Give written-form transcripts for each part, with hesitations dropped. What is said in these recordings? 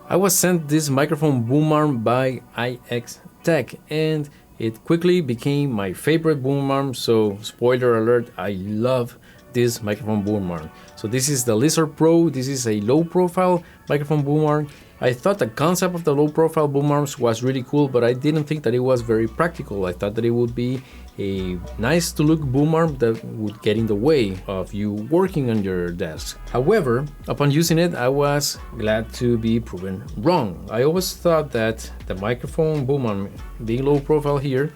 I was sent this microphone boom arm by IXTECH, and it quickly became my favorite boom arm. So spoiler alert, I love this microphone boom arm. So this is the Lizard Pro. This is a low profile microphone boom arm. I thought the concept of the low profile boom arms was really cool, but I didn't think that it was very practical. I thought that it would be a nice to look boom arm that would get in the way of you working on your desk. However, upon using it, I was glad to be proven wrong. I always thought that the microphone boom arm, being low profile here,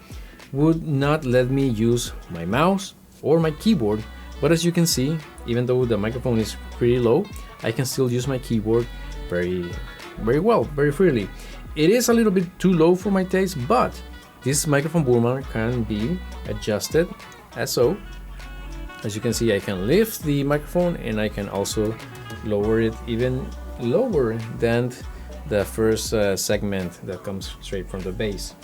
would not let me use my mouse or my keyboard. But as you can see, even though the microphone is pretty low, I can still use my keyboard very well, very freely. It is a little bit too low for my taste, but this microphone boom arm can be adjusted as so. As you can see, I can lift the microphone and I can also lower it even lower than the first segment that comes straight from the base.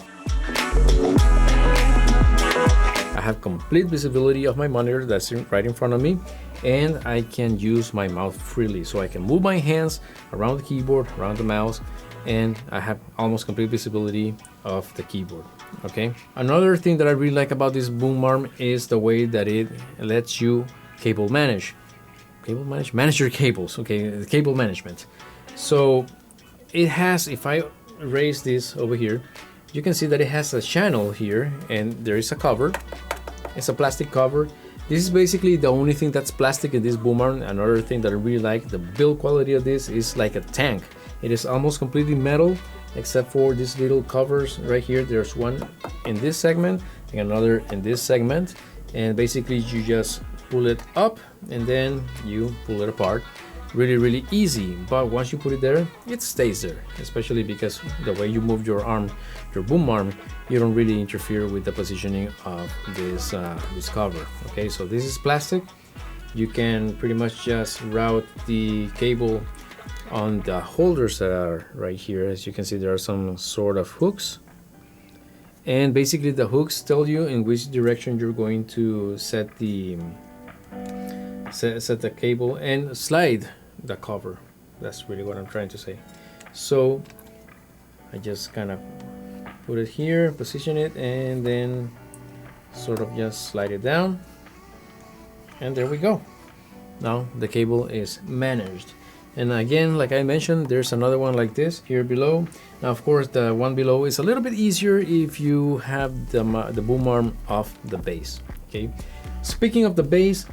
I have complete visibility of my monitor that's right in front of me, and I can use my mouth freely. So I can move my hands around the keyboard, around the mouse, and I have almost complete visibility of the keyboard. Okay. Another thing that I really like about this boom arm is the way that it lets you manage your cables. Okay, the cable management. So it has, if I raise this over here, you can see that it has a channel here, and there is a cover. It's a plastic cover. This is basically the only thing that's plastic in this boom arm. Another thing that I really like, the build quality of this is like a tank. It is almost completely metal, except for these little covers right here. There's one in this segment and another in this segment, and basically you just pull it up and then you pull it apart. Really easy, but once you put it there, it stays there, especially because the way you move your arm, your boom arm, you don't really interfere with the positioning of this cover. Okay, so this is plastic. You can pretty much just route the cable on the holders that are right here. As you can see, there are some sort of hooks, and basically the hooks tell you in which direction you're going to set the cable and slide the cover. That's really what I'm trying to say. So I just kind of put it here, position it, and then sort of just slide it down, and there we go. Now the cable is managed. And again, like I mentioned, there's another one like this here below. Now of course the one below is a little bit easier if you have the boom arm off the base. Okay, speaking of the base,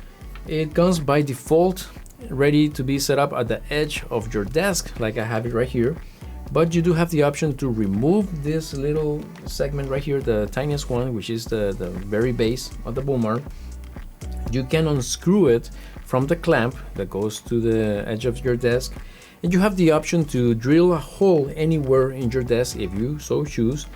it comes by default ready to be set up at the edge of your desk, like I have it right here. But you do have the option to remove this little segment right here, the tiniest one, which is the very base of the boom arm. You can unscrew it from the clamp that goes to the edge of your desk, and you have the option to drill a hole anywhere in your desk if you so choose,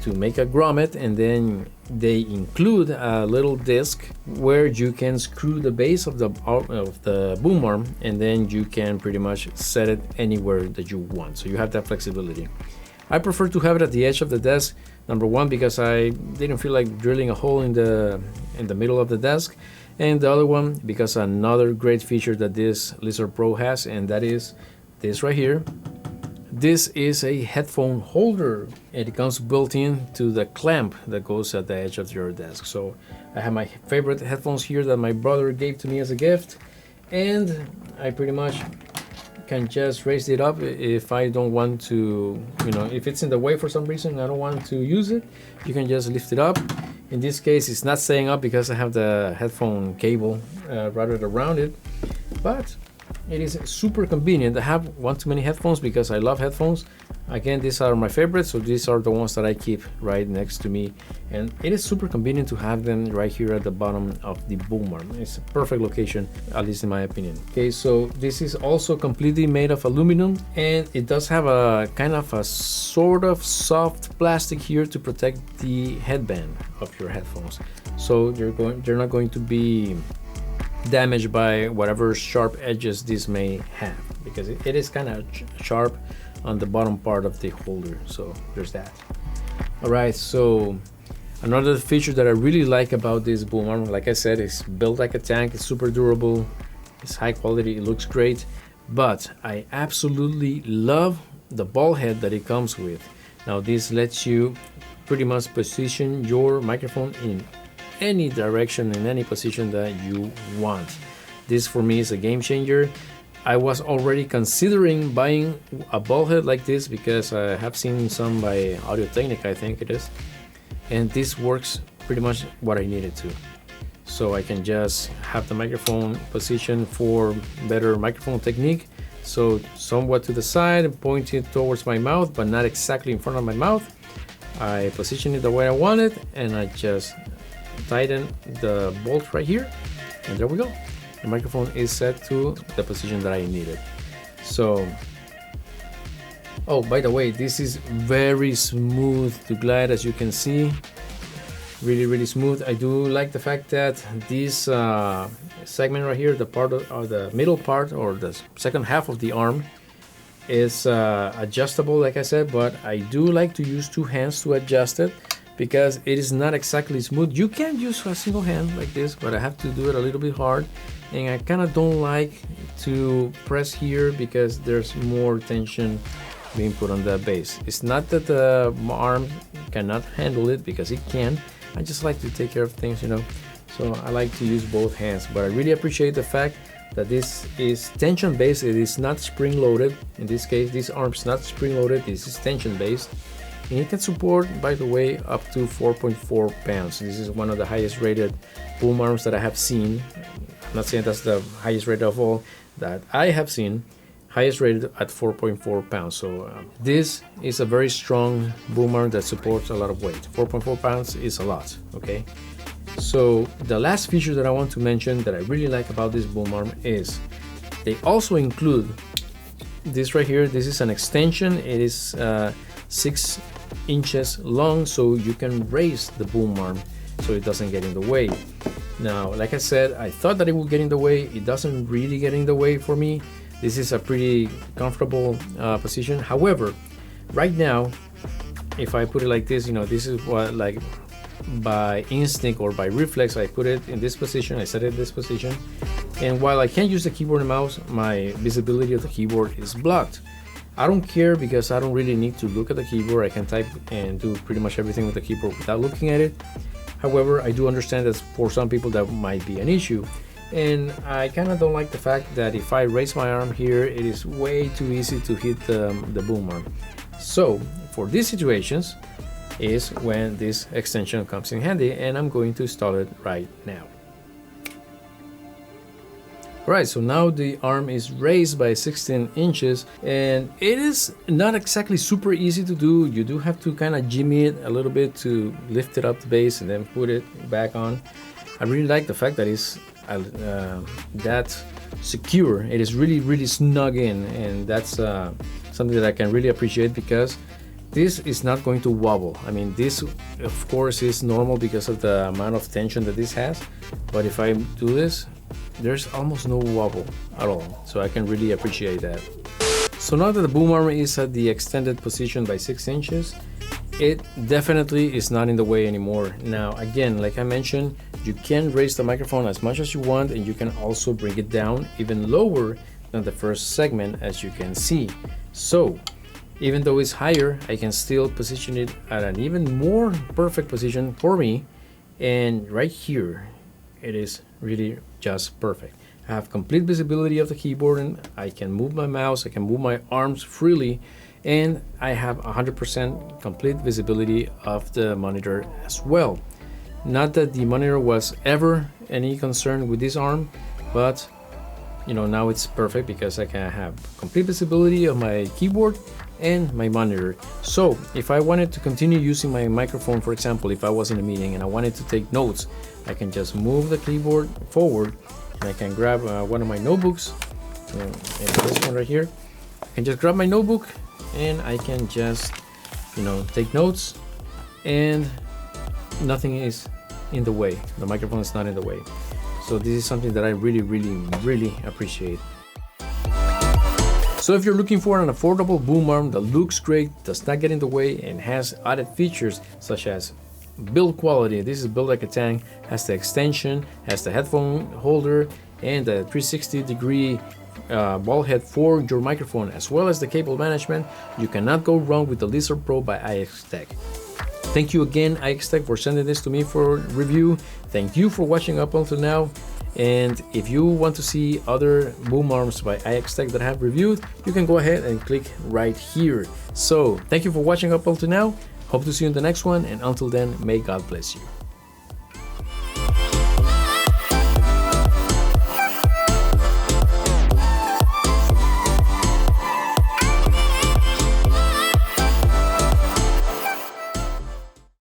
to make a grommet, and then they include a little disc where you can screw the base of the boom arm, and then you can pretty much set it anywhere that you want. So you have that flexibility. I prefer to have it at the edge of the desk, number one, because I didn't feel like drilling a hole in the middle of the desk, and the other one because another great feature that this Lizard Pro has, and that is this right here. This is a headphone holder, and it comes built in to the clamp that goes at the edge of your desk. So I have my favorite headphones here that my brother gave to me as a gift, and I pretty much can just raise it up if I don't want to, if it's in the way for some reason, I don't want to use it, you can just lift it up. In this case, it's not staying up because I have the headphone cable routed around it, but it is super convenient. I have one too many headphones because I love headphones. Again, these are my favorites, so these are the ones that I keep right next to me, and it is super convenient to have them right here at the bottom of the boom arm. It's a perfect location, at least in my opinion. Okay, so this is also completely made of aluminum, and it does have a kind of a sort of soft plastic here to protect the headband of your headphones, so they're not going to be damaged by whatever sharp edges this may have, because it is kind of sharp on the bottom part of the holder. So there's that. All right, so another feature that I really like about this boom arm, like I said, is built like a tank. It's super durable, it's high quality, it looks great, but I absolutely love the ball head that it comes with. Now this lets you pretty much position your microphone in any direction, in any position that you want. This for me is a game changer. I was already considering buying a ball head like this because I have seen some by Audio-Technica, I think it is, and this works pretty much what I needed to. So I can just have the microphone positioned for better microphone technique, so somewhat to the side and pointed towards my mouth, but not exactly in front of my mouth. I position it the way I want it, and I just tighten the bolt right here, and there we go. The microphone is set to the position that I needed. So, oh, by the way, this is very smooth to glide, as you can see. Really smooth. I do like the fact that this segment right here, the part of the middle part, or the second half of the arm, is adjustable, like I said, but I do like to use two hands to adjust it because it is not exactly smooth. You can use a single hand like this, but I have to do it a little bit hard, and I kind of don't like to press here because there's more tension being put on the bass. It's not that the arm cannot handle it, because it can. I just like to take care of things, you know, so I like to use both hands. But I really appreciate the fact that this is tension based. It is not spring loaded. In this case, this arm's not spring loaded. This is tension based, and it can support, by the way, up to 4.4 pounds. This is one of the highest rated boom arms that I have seen. I'm not saying that's the highest rated of all that I have seen. Highest rated at 4.4 pounds. So this is a very strong boom arm that supports a lot of weight. 4.4 pounds is a lot, okay? So the last feature that I want to mention that I really like about this boom arm is they also include this right here. This is an extension. It is 6 inches long, so you can raise the boom arm so it doesn't get in the way. Now, like I said, I thought that it would get in the way. It doesn't really get in the way for me. This is a pretty comfortable position. However, right now, if I put it like this, you know, this is what, like, by instinct or by reflex, I put it in this position. I set it in this position, and while I can't use the keyboard and mouse, my visibility of the keyboard is blocked. I don't care because I don't really need to look at the keyboard. I can type and do pretty much everything with the keyboard without looking at it. However, I do understand that for some people that might be an issue. And I kind of don't like the fact that if I raise my arm here, it is way too easy to hit the boom arm. So for these situations is when this extension comes in handy, and I'm going to install it right now. Alright, so now the arm is raised by 16 inches, and it is not exactly super easy to do. You do have to kind of jimmy it a little bit to lift it up the base and then put it back on. I really like the fact that it's that secure. It is really snug in, and that's something that I can really appreciate, because this is not going to wobble. I mean, this of course is normal because of the amount of tension that this has, but if I do this, there's almost no wobble at all, so I can really appreciate that. So now that the boom arm is at the extended position by 6 inches, it definitely is not in the way anymore. Now again, like I mentioned, you can raise the microphone as much as you want, and you can also bring it down even lower than the first segment, as you can see. So even though it's higher, I can still position it at an even more perfect position for me, and right here it is really just perfect. I have complete visibility of the keyboard, and I can move my mouse, I can move my arms freely, and I have 100% complete visibility of the monitor as well. Not that the monitor was ever any concern with this arm, but you know, now it's perfect because I can have complete visibility of my keyboard and my monitor. So if I wanted to continue using my microphone, for example, if I was in a meeting and I wanted to take notes, I can just move the keyboard forward, and I can grab one of my notebooks, and this one right here. I can just grab my notebook, and I can just, you know, take notes, and nothing is in the way. The microphone is not in the way. So this is something that I really appreciate. So if you're looking for an affordable boom arm that looks great, does not get in the way, and has added features such as build quality, this is built like a tank, has the extension, has the headphone holder, and the 360-degree ball head for your microphone, as well as the cable management, you cannot go wrong with the Lizard Pro by IXTECH. Thank you again, IXTECH, for sending this to me for review. Thank you for watching up until now. And if you want to see other boom arms by IXTECH that I have reviewed, you can go ahead and click right here. So thank you for watching up until now. Hope to see you in the next one, and until then, may God bless you.